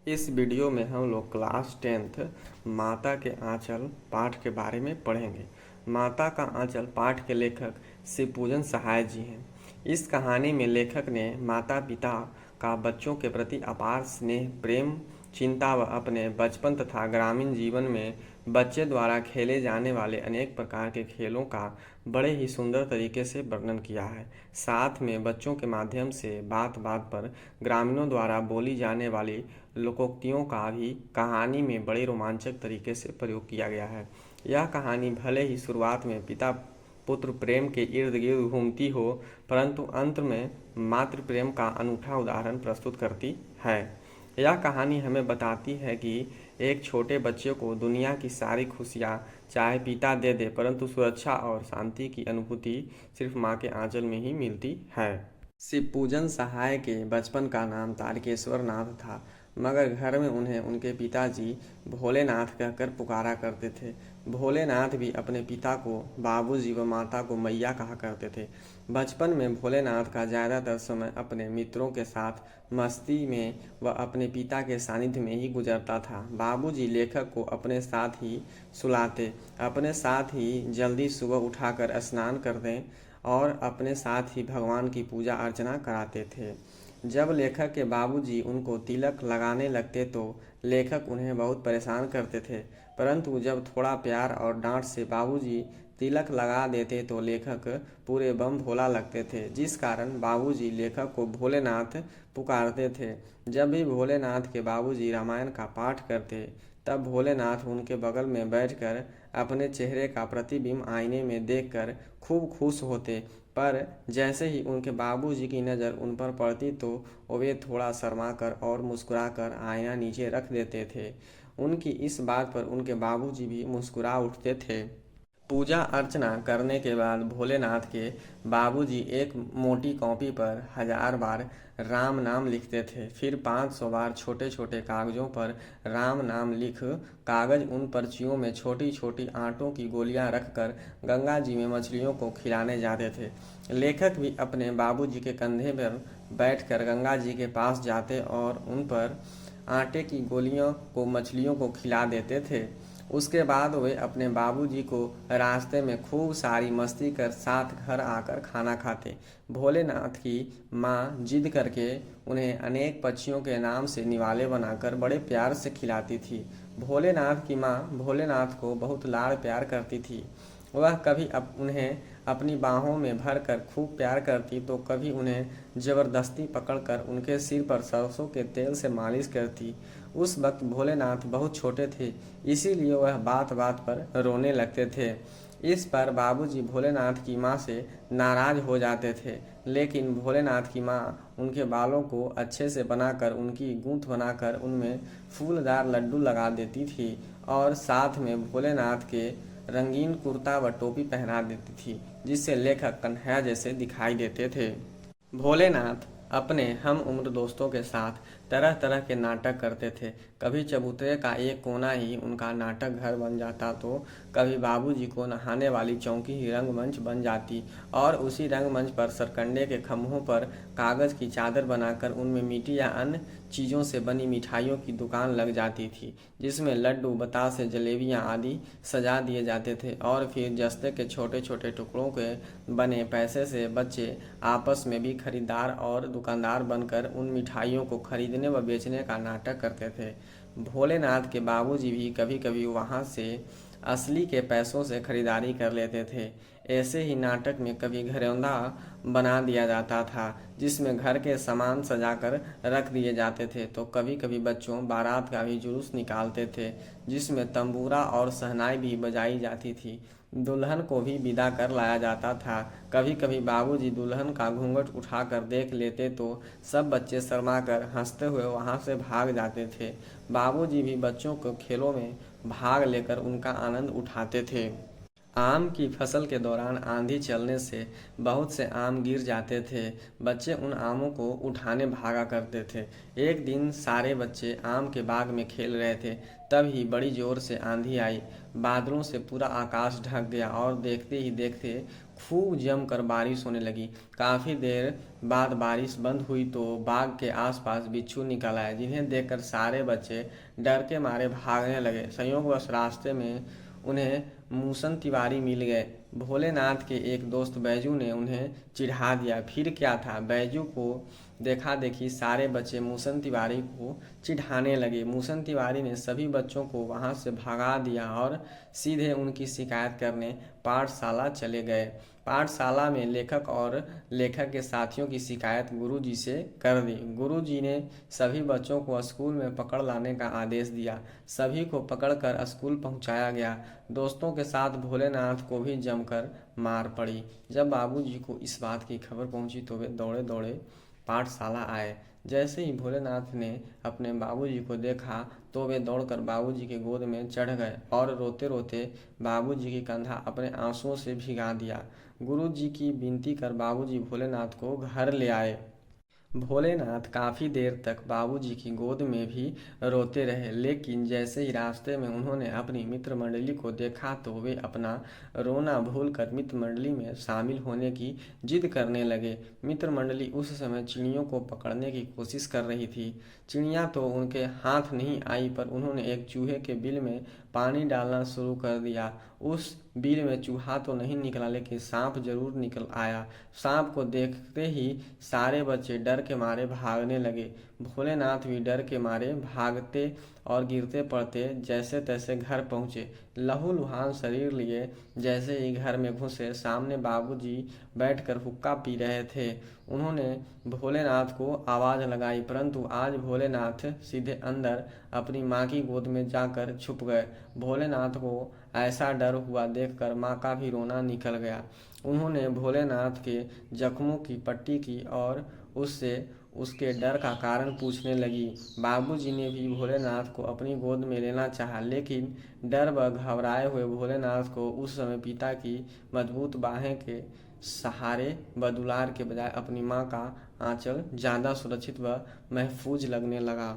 इस वीडियो में हम लोग क्लास 10th माता के आंचल पाठ के बारे में पढ़ेंगे। माता का आंचल पाठ के लेखक शिवपूजन सहाय जी हैं। इस कहानी में लेखक ने माता पिता का बच्चों के प्रति अपार स्नेह, प्रेम, चिंता व अपने बचपन तथा ग्रामीण जीवन में बच्चे द्वारा खेले जाने वाले अनेक प्रकार के खेलों का बड़े ही सुंदर तरीके से वर्णन किया है। साथ में बच्चों के माध्यम से बात बात पर ग्रामीणों द्वारा बोली जाने वाली लोकोक्तियों का भी कहानी में बड़े रोमांचक तरीके से प्रयोग किया गया है। यह कहानी भले ही शुरुआत में पिता पुत्र प्रेम के इर्द गिर्द घूमती हो, परंतु अंत में मातृ प्रेम का अनूठा उदाहरण प्रस्तुत करती है। यह कहानी हमें बताती है कि एक छोटे बच्चे को दुनिया की सारी खुशियाँ चाहे पिता दे दे, परंतु सुरक्षा और शांति की अनुभूति सिर्फ माँ के आंचल में ही मिलती है। शिवपूजन सहाय के बचपन का नाम तारकेश्वर नाथ था, मगर घर में उन्हें उनके पिताजी भोलेनाथ कहकर पुकारा करते थे। भोलेनाथ भी अपने पिता को बाबूजी व माता को मैया कहा करते थे। बचपन में भोलेनाथ का ज़्यादातर समय अपने मित्रों के साथ मस्ती में व अपने पिता के सानिध्य में ही गुजरता था। बाबूजी लेखक को अपने साथ ही सुलाते, अपने साथ ही जल्दी सुबह उठाकर स्नान करते और अपने साथ ही भगवान की पूजा अर्चना कराते थे। जब लेखक के बाबूजी उनको तिलक लगाने लगते तो लेखक उन्हें बहुत परेशान करते थे, परंतु जब थोड़ा प्यार और डांट से बाबूजी तिलक लगा देते तो लेखक पूरे बम भोला लगते थे, जिस कारण बाबूजी लेखक को भोलेनाथ पुकारते थे। जब भी भोलेनाथ के बाबूजी रामायण का पाठ करते, तब भोलेनाथ उनके बगल में बैठकर अपने चेहरे का प्रतिबिंब आईने में देखकर खूब खुश होते, पर जैसे ही उनके बाबूजी की नज़र उन पर पड़ती तो वे थोड़ा शर्माकर और मुस्कुराकर आईना नीचे रख देते थे। उनकी इस बात पर उनके बाबूजी भी मुस्कुरा उठते थे। पूजा अर्चना करने के बाद भोलेनाथ के बाबूजी एक मोटी कॉपी पर 1000 बार राम नाम लिखते थे। फिर 500 बार छोटे छोटे कागज़ों पर राम नाम लिख कागज़ उन पर्चियों में छोटी छोटी आटों की गोलियां रखकर गंगा जी में मछलियों को खिलाने जाते थे। लेखक भी अपने बाबूजी के कंधे पर बैठकर गंगा जी के पास जाते और उन पर आटे की गोलियों को मछलियों को खिला देते थे। उसके बाद वे अपने बाबूजी को रास्ते में खूब सारी मस्ती कर साथ घर आकर खाना खाते। भोलेनाथ की माँ जिद करके उन्हें अनेक पक्षियों के नाम से निवाले बनाकर बड़े प्यार से खिलाती थी। भोलेनाथ की माँ भोलेनाथ को बहुत लाड़ प्यार करती थी। वह कभी उन्हें अपनी बाहों में भर कर खूब प्यार करती तो कभी उन्हें ज़बरदस्ती पकड़कर उनके सिर पर सरसों के तेल से मालिश करती। उस वक्त भोलेनाथ बहुत छोटे थे, इसीलिए वह बात बात पर रोने लगते थे। इस पर बाबूजी भोलेनाथ की माँ से नाराज़ हो जाते थे, लेकिन भोलेनाथ की माँ उनके बालों को अच्छे से बनाकर उनकी गूंथ बनाकर उनमें फूलदार लड्डू लगा देती थी और साथ में भोलेनाथ के रंगीन कुर्ता व टोपी पहना देती थी, जिससे लेखक कन्हैया जैसे दिखाई देते थे। भोलेनाथ अपने हम उम्र दोस्तों के साथ तरह तरह के नाटक करते थे। कभी चबूतरे का एक कोना ही उनका नाटक घर बन जाता तो कभी बाबूजी को नहाने वाली चौकी ही रंगमंच बन जाती और उसी रंगमंच पर सरकंडे के खम्भों पर कागज़ की चादर बनाकर उनमें मीठी या अन्य चीज़ों से बनी मिठाइयों की दुकान लग जाती थी, जिसमें लड्डू, बतासे, जलेबियाँ आदि सजा दिए जाते थे और फिर जस्ते के छोटे छोटे टुकड़ों के बने पैसे से बच्चे आपस में भी खरीदार और दुकानदार बनकर उन मिठाइयों को खरीदने व बेचने का नाटक करते थे। भोलेनाथ के बाबूजी भी कभी कभी वहाँ से असली के पैसों से खरीदारी कर लेते थे। ऐसे ही नाटक में कभी घरौंदा बना दिया जाता था, जिसमें घर के सामान सजाकर रख दिए जाते थे, तो कभी कभी बच्चों बारात का भी जुलूस निकालते थे, जिसमें तंबूरा और शहनाई भी बजाई जाती थी। दुल्हन को भी विदा कर लाया जाता था। कभी कभी बाबूजी दुल्हन का घूंघट उठाकर देख लेते तो सब बच्चे शर्माकर हंसते हुए वहां से भाग जाते थे। बाबूजी भी बच्चों को खेलों में भाग लेकर उनका आनंद उठाते थे। आम की फसल के दौरान आंधी चलने से बहुत से आम गिर जाते थे। बच्चे उन आमों को उठाने भागा करते थे। एक दिन सारे बच्चे आम के बाग में खेल रहे थे, तभी बड़ी जोर से आंधी आई। बादलों से पूरा आकाश ढक गया और देखते ही देखते खूब जमकर बारिश होने लगी। काफ़ी देर बाद बारिश बंद हुई तो बाग के आसपास बिच्छू निकल आए, जिन्हें देखकर सारे बच्चे डर के मारे भागने लगे। संयोगवश रास्ते में उन्हें मूसन तिवारी मिल गए। भोलेनाथ के एक दोस्त बैजू ने उन्हें चिढ़ा दिया। फिर क्या था, बैजू को देखा देखी सारे बच्चे मूसन तिवारी को चिढ़ाने लगे। मूसन तिवारी ने सभी बच्चों को वहां से भगा दिया और सीधे उनकी शिकायत करने पाठशाला चले गए। पाठशाला में लेखक और लेखक के साथियों की शिकायत गुरुजी से कर दी। गुरुजी ने सभी बच्चों को स्कूल में पकड़ लाने का आदेश दिया। सभी को पकड़कर स्कूल पहुंचाया गया। दोस्तों के साथ भोलेनाथ को भी जमकर मार पड़ी। जब बाबूजी को इस बात की खबर पहुंची तो वे दौड़े दौड़े पाठशाला आए। जैसे ही भोलेनाथ ने अपने बाबूजी को देखा तो वे दौड़कर बाबूजी के गोद में चढ़ गए और रोते रोते बाबूजी की कंधा अपने आंसुओं से भिगा दिया। गुरुजी की विनती कर बाबूजी भोलेनाथ को घर ले आए। भोलेनाथ काफी देर तक बाबूजी की गोद में भी रोते रहे, लेकिन जैसे ही रास्ते में उन्होंने अपनी मित्र मंडली को देखा तो वे अपना रोना भूलकर मित्र मंडली में शामिल होने की जिद करने लगे। मित्र मंडली उस समय चिड़ियों को पकड़ने की कोशिश कर रही थी। चिड़िया तो उनके हाथ नहीं आई, पर उन्होंने एक चूहे के बिल में पानी डालना शुरू कर दिया। उस बिल में चूहा तो नहीं निकला, लेकिन सांप जरूर निकल आया। सांप को देखते ही सारे बच्चे डर के मारे भागने लगे। भोलेनाथ भी डर के मारे भागते और गिरते पड़ते जैसे तैसे घर पहुंचे। लहूलुहान शरीर लिए जैसे ही घर में घुसे, सामने बाबूजी बैठकर हुक्का पी रहे थे। उन्होंने भोलेनाथ को आवाज़ लगाई, परंतु आज भोलेनाथ सीधे अंदर अपनी माँ की गोद में जाकर छुप गए। भोलेनाथ को ऐसा डर हुआ देखकर माँ का भी रोना निकल गया। उन्होंने भोलेनाथ के जख्मों की पट्टी की और उससे उसके डर का कारण पूछने लगी। बाबूजी ने भी भोलेनाथ को अपनी गोद में लेना चाहा, लेकिन डर व घबराए हुए भोलेनाथ को उस समय पिता की मजबूत बाहें के सहारे व दुलार के बजाय अपनी माँ का आंचल ज़्यादा सुरक्षित व महफूज लगने लगा।